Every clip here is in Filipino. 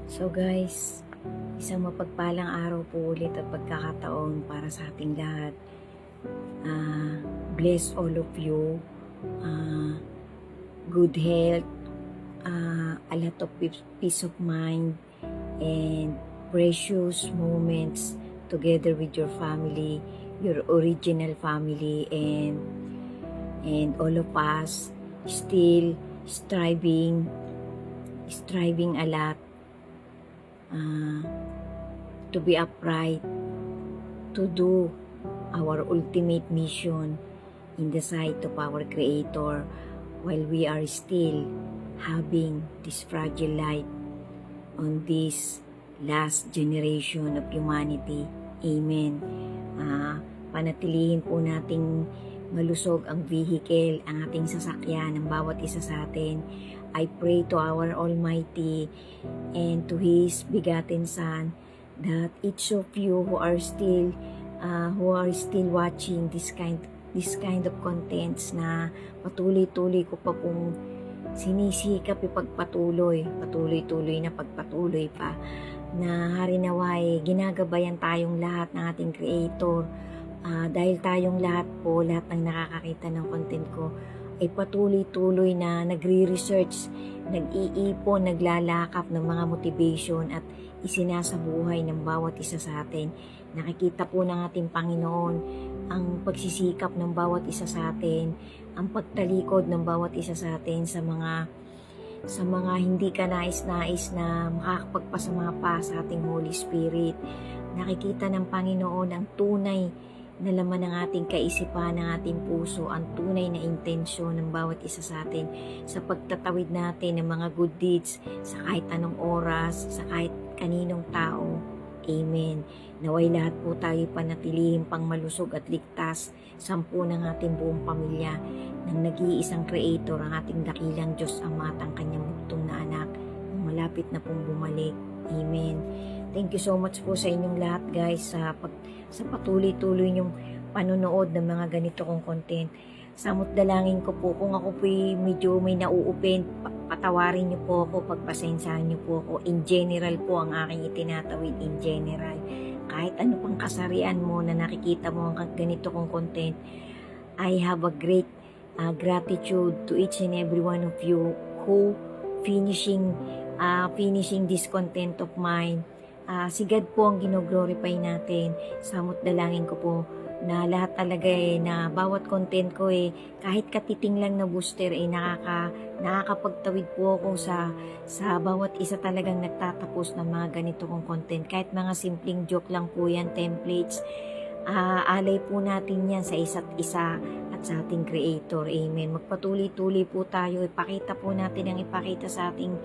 So guys, isang mapagpalang araw po ulit at pagkakataon para sa ating lahat. Bless all of you. Good health, a lot of peace of mind, and precious moments together with your family, your original family, and all of us still striving a lot to be upright, to do our ultimate mission in the sight of our Creator while we are still having this fragile life on this last generation of humanity. Amen. Panatilihin po nating malusog ang vehicle, ang ating sasakyan ng bawat isa sa atin. I pray to our Almighty and to His begotten Son that each of you who are still watching this kind of contents na patuloy-tuloy ko pa pong sinisikap ipagpatuloy, patuloy na pagpatuloy pa, na harinaway ginagabayan tayong lahat ng ating Creator, dahil tayong lahat ng nakakakita ng content ko ay patuloy-tuloy na nagre-research, nag-iipon, naglalakap ng mga motivation at isinasabuhay ng bawat isa sa atin. Nakikita po ng ating Panginoon ang pagsisikap ng bawat isa sa atin, ang pagtalikod ng bawat isa sa atin sa mga hindi ka nais-nais na makakapagpasama pa sa ating Holy Spirit. Nakikita ng Panginoon ang tunay na laman ng ating kaisipan, ng ating puso, ang tunay na intensyon ng bawat isa sa atin sa pagtatawid natin ng mga good deeds sa kahit anong oras, sa kahit kaninong tao. Amen. Naway lahat po tayo panatilihing pang malusog at ligtas, sampu ng ating buong pamilya, ng nag-iisang Creator, ang ating dakilang Diyos Ama at ang kanyang buktong na anak, na malapit na pong bumalik. Amen. Thank you so much po sa inyong lahat guys sa patuloy-tuloy niyong panonood ng mga ganito kong content. Samot dalangin ko po kung ako po medyo may nauupen, patawarin niyo po ako, pagpasensyahan niyo po ako. In general po ang aking itinatawid, in general. Kahit ano pang kasarian mo na nakikita mo ang ganito kong content, I have a great gratitude to each and every one of you who finishing this content of mine. Si God po ang gino-glorify natin. Samot dalangin ko po na lahat talaga na bawat content ko kahit katiting lang na booster nakakapagtawid po ako sa bawat isa talagang nagtatapos ng mga ganito kong content. Kahit mga simpleng joke lang po yan, templates, alay po natin yan sa isa't isa at sa ating Creator. Amen. Magpatuloy-tuloy po tayo. Ipakita po natin ang ipakita sa ating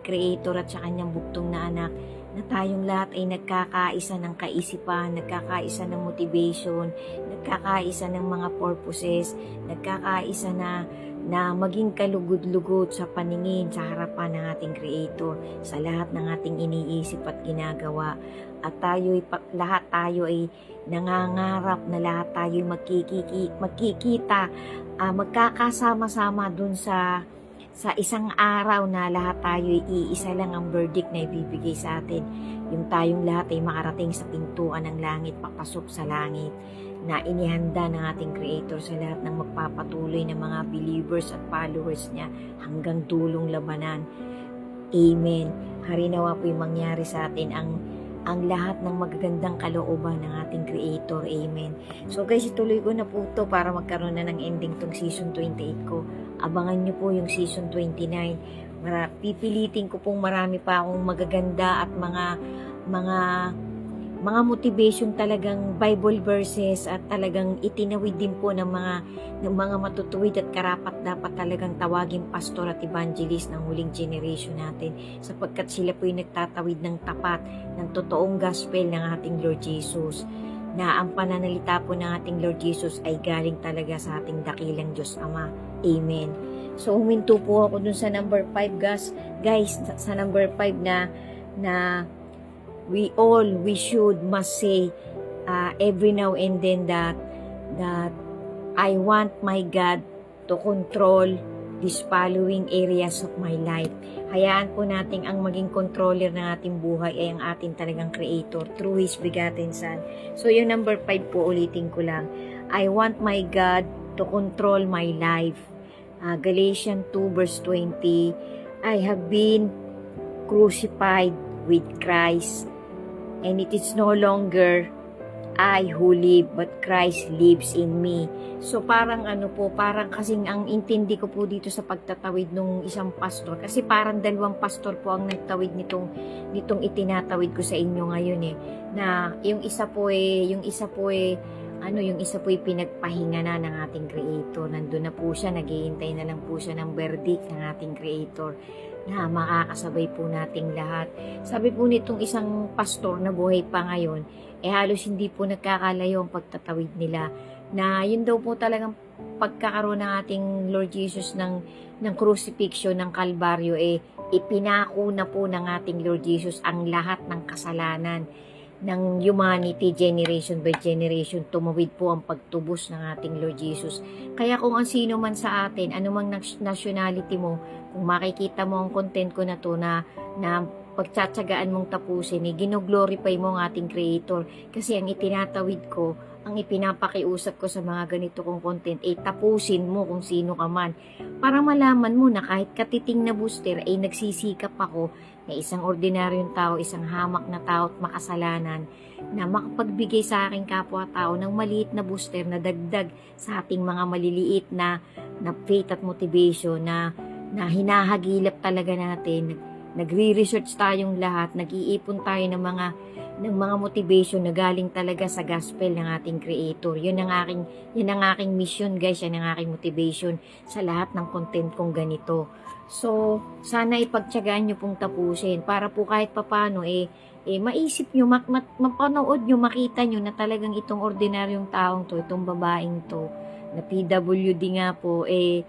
Creator at sa kanyang buktong na anak, na tayong lahat ay nagkakaisa ng kaisipan, nagkakaisa ng motivation, nagkakaisa ng mga purposes, nagkakaisa na maging kalugod-lugod sa paningin, sa harapan ng ating Creator, sa lahat ng ating iniisip at ginagawa. At lahat tayo ay nangangarap na lahat tayo magkikita, magkakasama-sama dun sa isang araw na lahat tayo ay iisa lang ang verdict na ibibigay sa atin. Yung tayong lahat ay makarating sa pintuan ng langit, papasok sa langit, na inihanda ng ating Creator sa lahat ng magpapatuloy ng mga believers at followers niya hanggang dulong labanan. Amen. Harinawa po yung mangyari sa atin ang lahat ng magagandang kalooban ng ating Creator. Amen. So guys, ituloy ko na po ito para magkaroon na ng ending tong season 28 ko. Abangan nyo po yung season 29. Pipilitin ko pong marami pa akong magaganda at mga motivation, talagang Bible verses, at talagang itinawid din po ng mga matutuwid at karapat dapat talagang tawaging pastor at evangelist ng huling generation natin, sapagkat sila po yung nagtatawid ng tapat, ng totoong gospel ng ating Lord Jesus, na ang pananalita po ng ating Lord Jesus ay galing talaga sa ating dakilang Diyos Ama. Amen. So huminto po ako dun sa number 5 guys, sa number 5 na we must say every now and then that I want my God to control these following areas of my life. Hayaan po natin ang maging controller ng ating buhay ay ang ating talagang creator through His begotten Son. So yung number 5 po, ulitin ko lang. I want my God to control my life. Galatians 2 verse 20, I have been crucified with Christ, and it is no longer I who live, but Christ lives in me. So parang parang kasing ang intindi ko po dito sa pagtatawid nung isang pastor, kasi parang dalawang pastor po ang nagtawid nitong itinatawid ko sa inyo ngayon na yung isa po yung isa po pinagpahinga na ng ating creator. Nandun na po siya, naghihintay na lang po siya ng verdict ng ating creator na makakasabay po nating lahat. Sabi po nitong isang pastor na buhay pa ngayon, halos hindi po nagkakalayo ang pagtatawid nila, na yun daw po talagang pagkakaroon ng ating Lord Jesus ng crucifixion, ng Kalbaryo, ipinako na po ng ating Lord Jesus ang lahat ng kasalanan ng humanity, generation by generation. Tumawid po ang pagtubos ng ating Lord Jesus. Kaya kung ang sino man sa atin, anumang nationality mo, kung makikita mo ang content ko na to na pagtsatsagaan mong tapusin, ginoglorify mo ang ating creator. Kasi ang itinatawid ko, ang ipinapakiusap ko sa mga ganito kong content, tapusin mo kung sino ka man. Para malaman mo na kahit katiting na booster, nagsisikap ako na isang ordinaryong tao, isang hamak na tao at makasalanan, na makapagbigay sa aking kapwa-tao ng maliit na booster na dagdag sa ating mga maliliit na faith at motivation na hinahagilap talaga natin. Nagre-research tayong lahat, nag-iipon tayo ng mga motivation na galing talaga sa gospel ng ating creator. Yun ang aking mission, guys. Yan ang aking motivation sa lahat ng content kong ganito. So, sana ipagtyagaan nyo pong tapusin para po kahit papano maisip nyo, mapanood nyo, makita nyo na talagang itong ordinaryong taong to, itong babaeng to, na PWD nga po, 2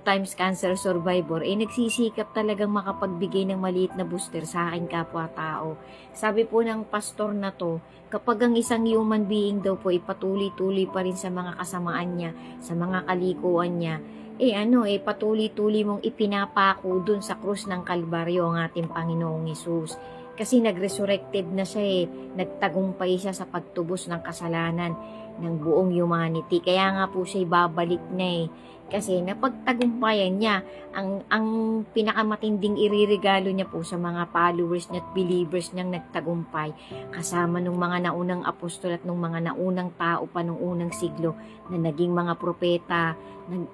times cancer survivor, nagsisikap talagang makapagbigay ng maliit na booster sa aking kapwa-tao. Sabi po ng pastor na to, kapag ang isang human being daw po patuloy-tuloy pa rin sa mga kasamaan niya, sa mga kalikuan niya, patuloy-tuloy mong ipinapako dun sa krus ng Kalbaryo ang ating Panginoong Hesus. Kasi nag-resurrected na siya nagtagumpay siya sa pagtubos ng kasalanan ng buong humanity. Kaya nga po siya babalik na kasi napagtagumpayan niya ang pinakamatinding iririgalo niya po sa mga followers niya at believers niyang nagtagumpay, kasama nung mga naunang apostol at nung mga naunang tao pa nung unang siglo na naging mga propeta,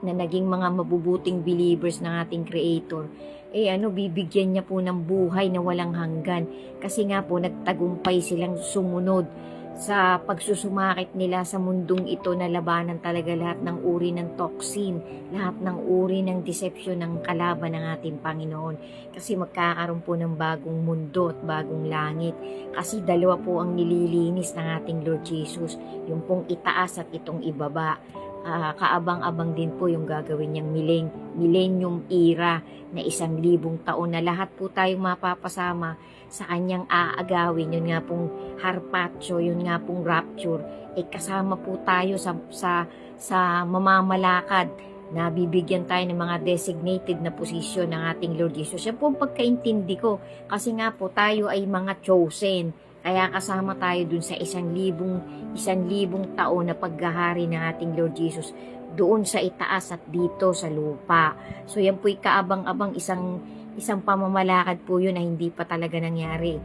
na naging mga mabubuting believers ng ating creator. Bibigyan niya po ng buhay na walang hanggan, kasi nga po nagtagumpay silang sumunod sa pagsusumakit nila sa mundong ito na labanan talaga lahat ng uri ng toxin, lahat ng uri ng deception ng kalaban ng ating Panginoon. Kasi magkakaroon po ng bagong mundo at bagong langit. Kasi dalawa po ang nililinis ng ating Lord Jesus, yung pong itaas at itong ibaba. Kaabang-abang din po yung gagawin niyang millennium era na 1,000 taon na lahat po tayong mapapasama sa kanyang aagawin. Yun nga pong harpacho, yun nga pong rapture, kasama po tayo sa mamamalakad na bibigyan tayo ng mga designated na posisyon ng ating Lord Jesus. Yan po ang pagkaintindi ko, kasi nga po tayo ay mga chosen. Kaya kasama tayo dun sa 1,000 taon na paghahari ng ating Lord Jesus doon sa itaas at dito sa lupa. So yan po'y kaabang-abang isang pamamalakad po yun na hindi pa talaga nangyari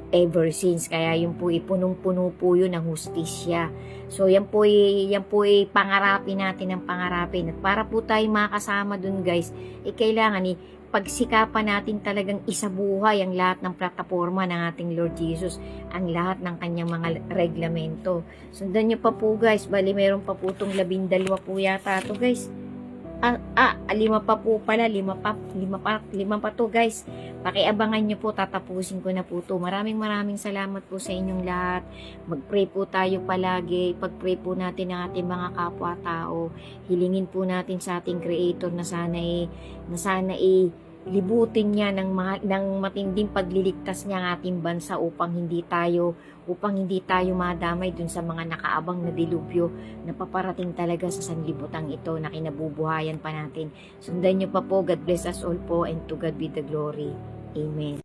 ever since. Kaya yun po'y punong-puno po yun ng hustisya. So yan po'y pangarapin natin ng pangarapin. At para po tayo makasama dun, guys, kailangan pagsikapan natin talagang isabuhay ang lahat ng plataforma ng ating Lord Jesus, ang lahat ng kanyang mga reglamento. Sundan nyo pa po, guys. Bali, meron pa po itong 12 po yata to, guys. 5 pa po pala. 5 pa to, guys. Pakiabangan nyo po, tatapusin ko na po to. Maraming salamat po sa inyong lahat. Mag-pray po tayo palagi. Pag-pray po natin ang ating mga kapwa-tao. Hilingin po natin sa ating Creator na sana libutin niya ng matinding pagliligtas niya ang ating bansa upang hindi tayo madamay dun sa mga nakaabang na dilubyo na paparating talaga sa sanlibutan ito na kinabubuhayan pa natin. Sundan niyo pa po. God bless us all po, and to God be the glory. Amen.